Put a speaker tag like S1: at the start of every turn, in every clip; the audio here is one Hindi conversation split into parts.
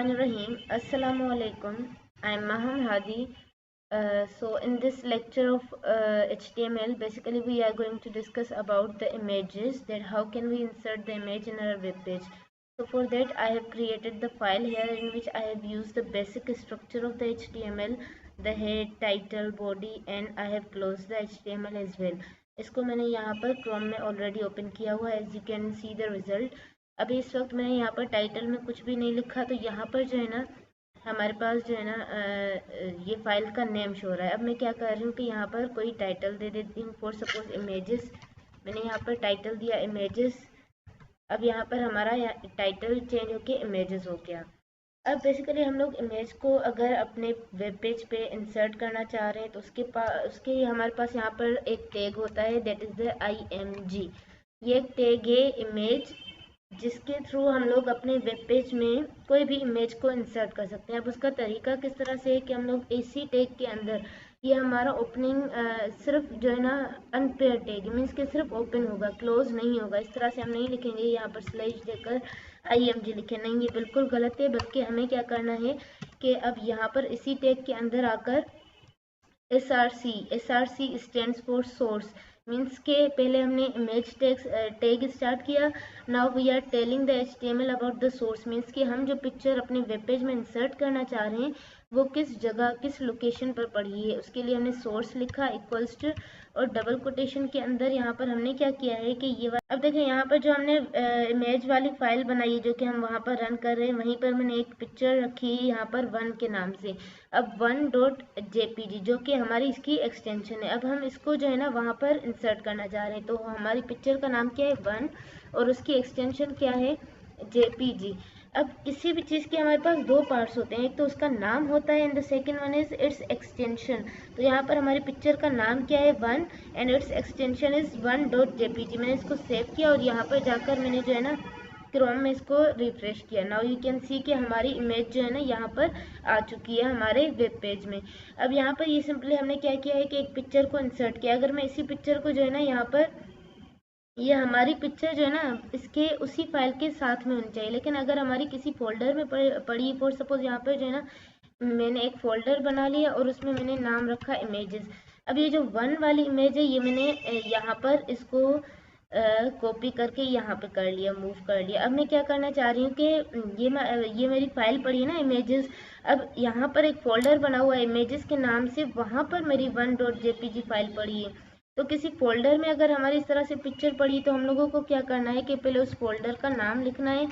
S1: Bismillahirrahmanirrahim. Assalamu alaikum. I'm Maham Hadi. So in this lecture of HTML, basically we are going to discuss about the images, that how can we insert the image in our web page. So for that I have created the file here in which I have used the basic structure of the HTML, the head, title, body, and I have closed the HTML as well. इसको मैंने यहाँ पर Chrome में already open किया हुआ है, as you can see the result. अभी इस वक्त मैंने यहाँ पर टाइटल में कुछ भी नहीं लिखा, तो यहाँ पर जो है ना हमारे पास जो है ना ये फाइल का नेम शो हो रहा है। अब मैं क्या कर रही हूँ कि यहाँ पर कोई टाइटल दे देती हूँ, फॉर सपोज इमेजेस। मैंने यहाँ पर टाइटल दिया इमेजेस। अब यहाँ पर हमारा टाइटल चेंज होके इमेजेस हो गया। अब बेसिकली हम लोग इमेज को अगर अपने वेब पेज पे इंसर्ट करना चाह रहे हैं तो उसके हमारे पास यहाँ पर एक टैग होता है, दैट इज़ द IMG। ये एक टैग है इमेज, जिसके थ्रू हम लोग अपने वेब पेज में कोई भी इमेज को इंसर्ट कर सकते हैं। अब उसका तरीका किस तरह से है कि हम लोग इसी टैग के अंदर, ये हमारा ओपनिंग सिर्फ जो है ना अनपेयर टैग मीन्स कि सिर्फ ओपन होगा, क्लोज नहीं होगा। इस तरह से हम नहीं लिखेंगे यहाँ पर स्लैश देकर IMG लिखे, नहीं, ये बिल्कुल गलत है। बल्कि हमें क्या करना है कि अब यहाँ पर इसी टैग के अंदर आकर SRC stands for source, means के पहले हमने इमेज टैग स्टार्ट किया। Now we are telling the HTML about the source, means कि हम जो पिक्चर अपने वेब पेज में इंसर्ट करना चाह रहे हैं वो किस जगह, किस लोकेशन पर पड़ी है। उसके लिए हमने सोर्स लिखा इक्वल्स टू, और डबल कोटेशन के अंदर यहाँ पर हमने क्या किया है कि ये अब देखें यहाँ पर जो हमने इमेज वाली फाइल बनाई है जो कि हम वहाँ पर रन कर रहे हैं, वहीं पर मैंने एक पिक्चर रखी है यहाँ पर 1 के नाम से। अब 1.jpg जो कि हमारी इसकी एक्सटेंशन है। अब हम इसको जो है ना वहाँ पर इंसर्ट करना चाह रहे हैं, तो हमारी पिक्चर का नाम क्या है 1 और उसकी एक्सटेंशन क्या है JPG। अब किसी भी चीज़ के हमारे पास दो पार्ट्स होते हैं, एक तो उसका नाम होता है and the second one is it's extension. तो यहाँ पर हमारी पिक्चर का नाम क्या है 1 and it's extension is 1.jpg। मैंने इसको सेव किया और यहाँ पर जाकर मैंने जो है ना क्रोम में इसको रिफ्रेश किया। नाउ यू कैन सी कि हमारी इमेज जो है ना यहाँ पर आ चुकी है हमारे वेब पेज में। अब यहाँ पर ये सिंपली हमने क्या किया है कि एक पिक्चर को इंसर्ट किया। अगर मैं इसी पिक्चर को जो है ना यहाँ पर, ये हमारी पिक्चर जो है ना इसके उसी फाइल के साथ में होनी चाहिए, लेकिन अगर हमारी किसी फोल्डर में पड़ी, फॉर सपोज यहाँ पर जो है ना मैंने एक फोल्डर बना लिया और उसमें मैंने नाम रखा इमेजेस। अब ये जो 1 वाली इमेज है ये मैंने यहाँ पर इसको कॉपी करके यहाँ पे कर लिया, मूव कर लिया। अब मैं क्या करना चाह रही हूँ कि ये मेरी फाइल पड़ी है ना इमेजेस। अब यहाँ पर एक फोल्डर बना हुआ है इमेजेस के नाम से, वहाँ पर मेरी 1.jpg फाइल पड़ी है। तो किसी फोल्डर में अगर हमारी इस तरह से पिक्चर पड़ी तो हम लोगों को क्या करना है कि पहले उस फोल्डर का नाम लिखना है।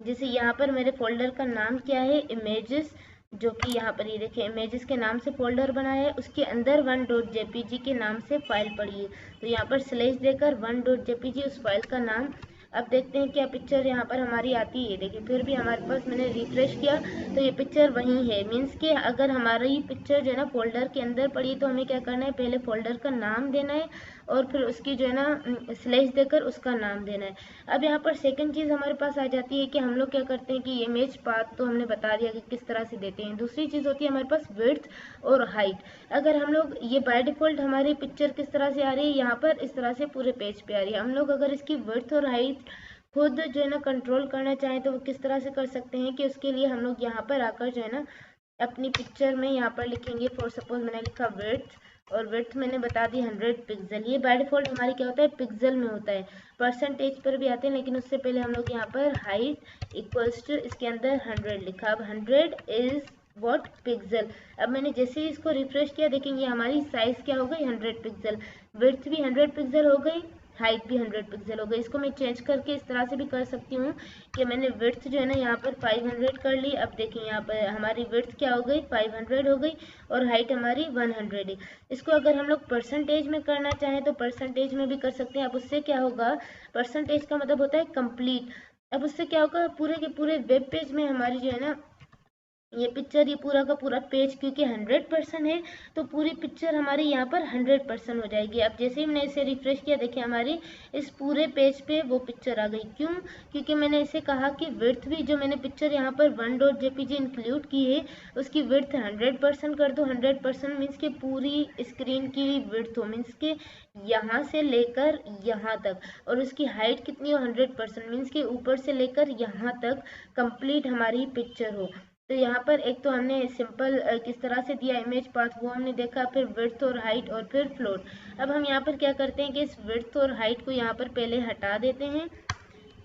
S1: जैसे यहाँ पर मेरे फोल्डर का नाम क्या है इमेजेस, जो कि यहाँ पर ये देखिए इमेजेस के नाम से फोल्डर बनाया है, उसके अंदर 1.jpg के नाम से फाइल पड़ी है। तो यहाँ पर स्लैश देकर 1.jpg उस फाइल का नाम। अब देखते हैं क्या पिक्चर यहाँ पर हमारी आती है। देखिए फिर भी हमारे पास, मैंने रिफ्रेश किया तो ये पिक्चर वही है। मीन्स कि अगर हमारी पिक्चर जो है ना फोल्डर के अंदर पड़ी है तो हमें क्या करना है, पहले फोल्डर का नाम देना है और फिर उसकी जो है ना स्लैश देकर उसका नाम देना है। अब यहाँ पर सेकंड चीज़ हमारे पास आ जाती है कि हम लोग क्या करते हैं कि इमेज पाथ तो हमने बता दिया कि किस तरह से देते हैं। दूसरी चीज़ होती है हमारे पास विड्थ और हाइट। अगर हम लोग, ये बाय डिफ़ॉल्ट हमारी पिक्चर किस तरह से आ रही है, यहाँ पर इस तरह से पूरे पेज पे आ रही है। हम लोग अगर इसकी विड्थ और हाइट खुद जो है ना कंट्रोल करना चाहें तो वो किस तरह से कर सकते हैं कि उसके लिए हम लोग यहाँ पर आकर जो है ना अपनी पिक्चर में यहाँ पर लिखेंगे, फॉर सपोज मैंने लिखा विड्थ, और विड्थ मैंने बता दी 100 पिक्सल। ये बाय डिफ़ॉल्ट हमारी क्या होता है पिक्सल में होता है, परसेंटेज पर भी आते हैं, लेकिन उससे पहले हम लोग यहाँ पर हाइट इक्वल्स टू इसके अंदर 100 लिखा। अब 100 इज व्हाट पिक्सल। अब मैंने जैसे ही इसको रिफ्रेश किया देखेंगे हमारी साइज क्या हो गई 100 पिक्सल, विड्थ भी 100 पिक्सल हो गई, हाइट भी 100 पिक्सल हो गई। इसको मैं चेंज करके इस तरह से भी कर सकती हूँ कि मैंने विड्थ जो है ना यहाँ पर 500 कर ली। अब देखिए यहाँ पर हमारी विड्थ क्या हो गई 500 हो गई और हाइट हमारी 100 है। इसको अगर हम लोग परसेंटेज में करना चाहें तो परसेंटेज में भी कर सकते हैं। अब उससे क्या होगा, परसेंटेज का मतलब होता है कंप्लीट। अब उससे क्या होगा, पूरे के पूरे वेब पेज में हमारी जो है ना ये पिक्चर, ये पूरा का पूरा पेज क्योंकि 100% है तो पूरी पिक्चर हमारी यहाँ पर 100% हो जाएगी। अब जैसे ही मैंने इसे रिफ्रेश किया देखिए हमारी इस पूरे पेज पे वो पिक्चर आ गई। क्यों, क्योंकि मैंने इसे कहा कि विड्थ भी, जो मैंने पिक्चर यहाँ पर 1.jpg इंक्लूड की है उसकी विड्थ 100% कर दो। 100% मीन्स के पूरी स्क्रीन की विड्थ हो, मीन्स के यहाँ से लेकर यहाँ तक, और उसकी हाइट कितनी हो 100% मीन्स के ऊपर से लेकर यहाँ तक कंप्लीट हमारी पिक्चर हो। तो यहाँ पर एक तो हमने सिंपल किस तरह से दिया इमेज पाथ वो हमने देखा, फिर विड्थ और हाइट और फिर फ्लोट। अब हम यहाँ पर क्या करते हैं कि इस विड्थ और हाइट को यहाँ पर पहले हटा देते हैं।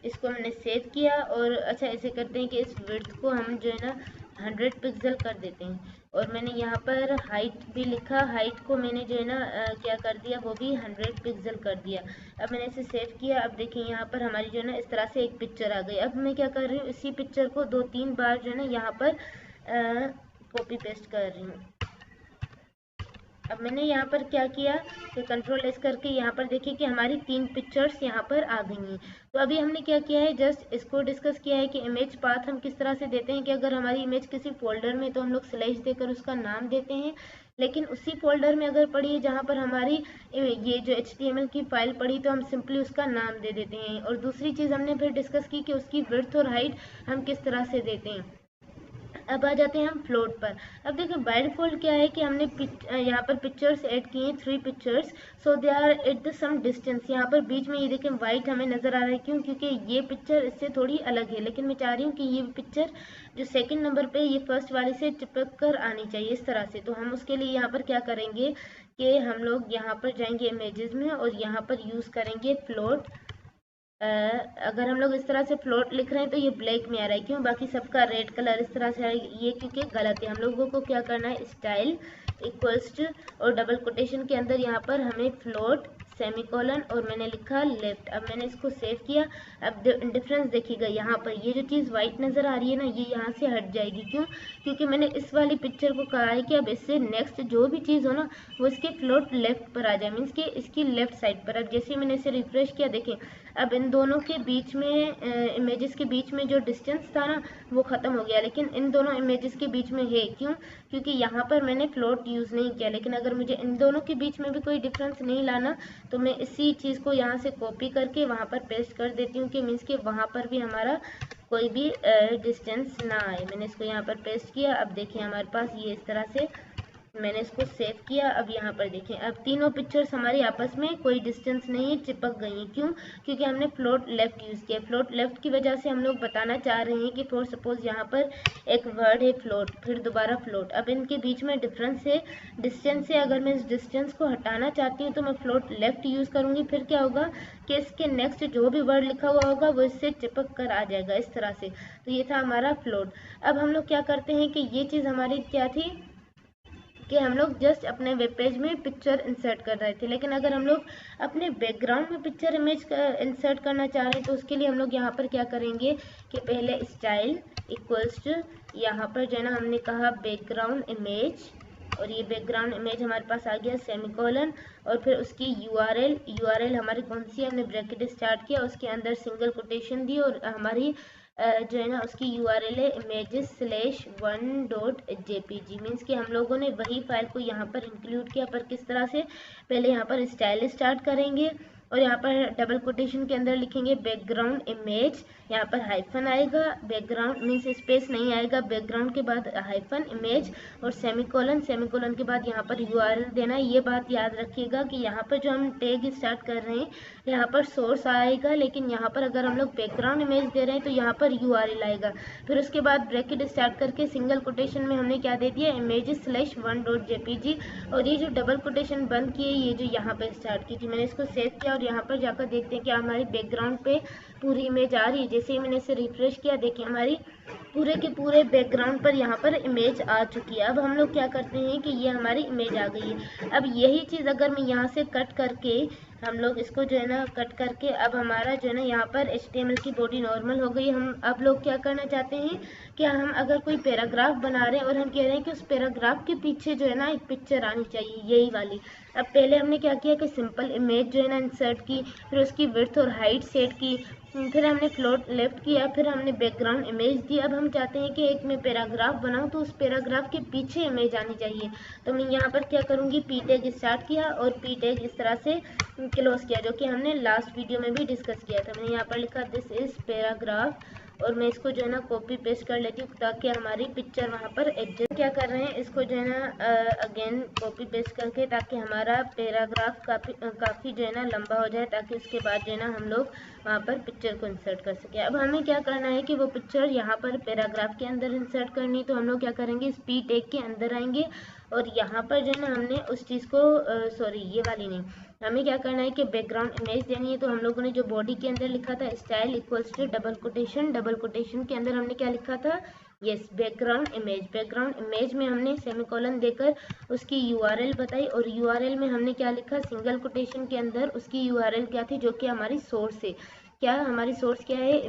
S1: इसको हमने सेव किया और अच्छा ऐसे करते हैं कि इस विड्थ को हम जो है ना 100 पिक्सल कर देते हैं। और मैंने यहाँ पर हाइट भी लिखा, हाइट को मैंने जो है ना क्या कर दिया, वो भी 100 पिक्सल कर दिया। अब मैंने इसे सेव किया। अब देखिए यहाँ पर हमारी जो है ना इस तरह से एक पिक्चर आ गई। अब मैं क्या कर रही हूँ, इसी पिक्चर को 2-3 बार जो है ना यहाँ पर कॉपी पेस्ट कर रही हूँ। अब मैंने यहाँ पर क्या किया कि कंट्रोल एस करके यहाँ पर देखिए कि हमारी 3 पिक्चर्स यहाँ पर आ गई हैं। तो अभी हमने क्या किया है, जस्ट इसको डिस्कस किया है कि इमेज पाथ हम किस तरह से देते हैं कि अगर हमारी इमेज किसी फोल्डर में तो हम लोग स्लैश देकर उसका नाम देते हैं, लेकिन उसी फोल्डर में अगर पड़ी है जहाँ पर हमारी ये जो HTML की फाइल पड़ी तो हम सिंपली उसका नाम दे देते हैं। और दूसरी चीज़ हमने फिर डिस्कस की कि उसकी विड्थ और हाइट हम किस तरह से देते हैं। अब आ जाते हैं हम फ्लोट पर। अब देखिए बाय डिफॉल्ट क्या है कि हमने यहाँ पर पिक्चर्स ऐड किए हैं, 3 pictures, so they are at the some distance. यहाँ पर बीच में ये देखें वाइट हमें नजर आ रहा है, क्यों? क्योंकि ये पिक्चर इससे थोड़ी अलग है, लेकिन मैं चाह रही हूँ कि ये पिक्चर जो सेकंड नंबर पे ये फर्स्ट वाले से चिपक कर आनी चाहिए इस तरह से। तो हम उसके लिए यहाँ पर क्या करेंगे कि हम लोग यहाँ पर जाएंगे इमेजेस में और यहाँ पर यूज़ करेंगे फ्लोट। अगर हम लोग इस तरह से फ्लोट लिख रहे हैं तो ये ब्लैक में आ रहा है, क्यों? बाकी सबका रेड कलर इस तरह से आ रहा है, ये क्योंकि गलत है। हम लोगों को क्या करना है, स्टाइल इक्वल्स टू और डबल कोटेशन के अंदर यहाँ पर हमें फ्लोट सेमीकोलन और मैंने लिखा लेफ्ट। अब मैंने इसको सेव किया। अब डिफरेंस देखिएगा, यहाँ पर ये जो चीज़ वाइट नज़र आ रही है ना, ये यहाँ से हट जाएगी, क्यों? क्योंकि मैंने इस वाली पिक्चर को कहा है कि अब इससे नेक्स्ट जो भी चीज़ हो ना वो इसके फ्लोट लेफ्ट पर आ जाए, मीन्स कि इसकी लेफ्ट साइड पर। अब जैसे मैंने इसे रिफ्रेश किया, देखें अब इन दोनों के बीच में इमेजेस के बीच में जो डिस्टेंस था ना वो ख़त्म हो गया, लेकिन इन दोनों इमेजेस के बीच में है, क्यों? क्योंकि यहाँ पर मैंने फ्लोट यूज़ नहीं किया। लेकिन अगर मुझे इन दोनों के बीच में भी कोई डिफरेंस नहीं लाना तो मैं इसी चीज़ को यहाँ से कॉपी करके वहाँ पर पेस्ट कर देती हूँ कि मीन्स कि वहाँ पर भी हमारा कोई भी डिस्टेंस ना आए। मैंने इसको यहाँ पर पेस्ट किया। अब देखिए हमारे पास ये इस तरह से मैंने इसको सेव किया। अब यहाँ पर देखें, अब तीनों पिक्चर्स हमारी आपस में कोई डिस्टेंस नहीं है, चिपक गई हैं, क्यों? क्योंकि हमने फ्लोट लेफ्ट यूज़ किया। फ्लोट लेफ्ट की वजह से हम लोग बताना चाह रहे हैं कि फॉर सपोज यहाँ पर एक वर्ड है फ्लोट, फिर दोबारा फ्लोट, अब इनके बीच में डिफरेंस है, डिस्टेंस है। अगर मैं इस डिस्टेंस को हटाना चाहती हूँ तो मैं फ्लोट लेफ्ट यूज़ करूँगी। फिर क्या होगा कि इसके नेक्स्ट जो भी वर्ड लिखा हुआ होगा वो इससे चिपक कर आ जाएगा इस तरह से। तो ये था हमारा फ्लोट। अब हम लोग क्या करते हैं कि ये चीज़ हमारी क्या थी कि हम लोग जस्ट अपने वेब पेज में पिक्चर इंसर्ट कर रहे थे, लेकिन अगर हम लोग अपने बैकग्राउंड में पिक्चर इमेज इंसर्ट करना चाह रहे हैं तो उसके लिए हम लोग यहाँ पर क्या करेंगे कि पहले स्टाइल इक्वल्स टू यहाँ पर जो है ना हमने कहा बैकग्राउंड इमेज, और ये बैकग्राउंड इमेज हमारे पास आ गया सेमीकोलन, और फिर उसकी यूआरएल हमारी कौन सी है, हमने ब्रैकेट स्टार्ट किया, उसके अंदर सिंगल कोटेशन दी और हमारी जो है ना उसकी यूआरएल है images/1.jpg। मीन्स कि हम लोगों ने वही फाइल को यहाँ पर इंक्लूड किया, पर किस तरह से, पहले यहाँ पर स्टाइल स्टार्ट करेंगे और यहाँ पर डबल कोटेशन के अंदर लिखेंगे बैकग्राउंड इमेज, यहाँ पर हाइफन आएगा, बैकग्राउंड मीन्स स्पेस नहीं आएगा, बैकग्राउंड के बाद हाइफन इमेज और सेमीकोलन, सेमीकोलन के बाद यहाँ पर यूआरएल देना। ये बात याद रखिएगा कि यहाँ पर जो हम टैग स्टार्ट कर रहे हैं यहाँ पर सोर्स आएगा, लेकिन यहाँ पर अगर हम लोग बैकग्राउंड इमेज दे रहे हैं तो यहाँ पर यूआरएल आएगा। फिर उसके बाद ब्रैकेट स्टार्ट करके सिंगल कोटेशन में हमने क्या दे दिया, images/1.jpg, और ये जो डबल कोटेशन बंद किए ये जो यहाँ पर स्टार्ट की थी, मैंने इसको सेव किया और यहाँ पर जाकर देखते हैं कि हमारी बैकग्राउंड पे पूरी इमेज आ रही है। जैसे ही मैंने इसे रिफ्रेश किया, देखिए हमारी पूरे के पूरे बैकग्राउंड पर यहाँ पर इमेज आ चुकी है। अब हम लोग क्या करते हैं कि ये हमारी इमेज आ गई है। अब यही चीज़ अगर मैं यहाँ से कट करके हम लोग इसको जो है ना कट करके, अब हमारा जो है ना यहाँ पर HTML की बॉडी नॉर्मल हो गई। हम अब लोग क्या करना चाहते हैं कि हम अगर कोई पैराग्राफ बना रहे हैं और हम कह रहे हैं कि उस पैराग्राफ के पीछे जो है ना एक पिक्चर आनी चाहिए, यही वाली। अब पहले हमने क्या किया कि सिंपल इमेज जो है ना इंसर्ट की, फिर उसकी विड्थ और हाइट सेट की, फिर हमने फ्लोट लेफ्ट किया, फिर हमने बैकग्राउंड इमेज दी। अब हम चाहते हैं कि एक मैं पैराग्राफ बनाऊं तो उस पैराग्राफ के पीछे इमेज आनी चाहिए। तो मैं यहाँ पर क्या करूँगी, पी टैग स्टार्ट किया और पी टैग इस तरह से क्लोज किया, जो कि हमने लास्ट वीडियो में भी डिस्कस किया था। मैंने यहाँ पर लिखा दिस इज पैराग्राफ और मैं इसको जो है ना कॉपी पेस्ट कर लेती हूँ ताकि हमारी पिक्चर वहाँ पर एडजस्ट। क्या कर रहे हैं, इसको जो है ना अगेन कॉपी पेस्ट करके ताकि हमारा पैराग्राफ काफ़ी जो है ना लंबा हो जाए, ताकि उसके बाद जो है ना हम लोग वहाँ पर पिक्चर को इंसर्ट कर सके। अब हमें क्या करना है कि वो पिक्चर यहाँ पर पैराग्राफ के अंदर इंसर्ट करनी, तो हम लोग क्या करेंगे, स्पीड टैग के अंदर आएंगे और यहाँ पर जो है ना हमने उस चीज़ को सॉरी ये वाली नहीं, हमें क्या करना है कि बैकग्राउंड इमेज देनी है। तो हम लोगों ने जो बॉडी के अंदर लिखा था style equals to double quotation के अंदर हमने क्या लिखा था, यस बैकग्राउंड इमेज में हमने सेमीकोलन देकर उसकी यूआरएल बताई और यूआरएल में हमने क्या लिखा, सिंगल कोटेशन के अंदर उसकी यूआरएल क्या थी, जो कि हमारी सोर्स है। क्या हमारी सोर्स क्या है,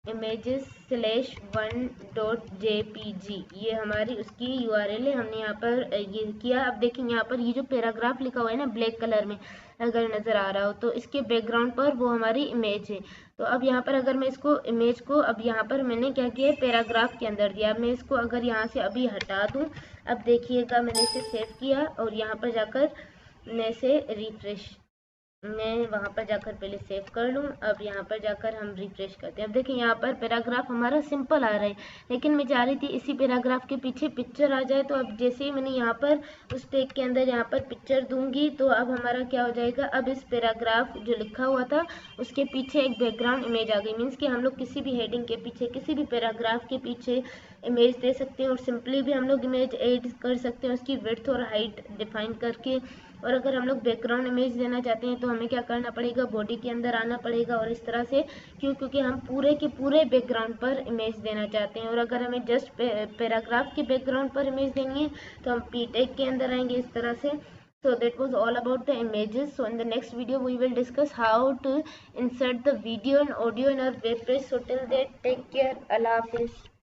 S1: images/1.jpg, ये हमारी उसकी यूआरएल है। हमने यहाँ पर ये किया। अब देखिए यहाँ पर ये जो पैराग्राफ लिखा हुआ है ना ब्लैक कलर में, अगर नज़र आ रहा हो तो इसके बैकग्राउंड पर वो हमारी इमेज है। तो अब यहाँ पर अगर मैं इसको इमेज को, अब यहाँ पर मैंने क्या किया, पैराग्राफ के अंदर दिया। मैं इसको अगर यहाँ से अभी हटा दूँ, अब देखिएगा मैंने इसे सेव किया और यहाँ पर जाकर मैं इसे मैं वहाँ पर जाकर पहले सेव कर लूँ। अब यहाँ पर जाकर हम रिफ्रेश करते हैं। अब देखिए यहाँ पर पैराग्राफ हमारा सिंपल आ रहा है, लेकिन मैं चाह रही थी इसी पैराग्राफ के पीछे पिक्चर आ जाए। तो अब जैसे ही मैंने यहाँ पर उस टैग के अंदर यहाँ पर पिक्चर दूंगी तो अब हमारा क्या हो जाएगा, अब इस पैराग्राफ जो लिखा हुआ था उसके पीछे एक बैकग्राउंड इमेज आ गई। मीन्स कि हम लोग किसी भी हेडिंग के पीछे, किसी भी पैराग्राफ के पीछे इमेज दे सकते हैं और सिंपली भी हम लोग इमेज एड कर सकते हैं उसकी विड्थ और हाइट डिफाइन करके। और अगर हम लोग बैकग्राउंड इमेज देना चाहते हैं तो हमें क्या करना पड़ेगा, बॉडी के अंदर आना पड़ेगा और इस तरह से, क्योंकि हम पूरे के पूरे बैकग्राउंड पर इमेज देना चाहते हैं। और अगर हमें जस्ट पैराग्राफ के बैकग्राउंड पर इमेज देनी है तो हम पी टैग के अंदर आएंगे इस तरह से। So that was all about the images. So in the next video we will discuss how to insert the video and audio in our web page. So till that, take care. Allah Hafiz.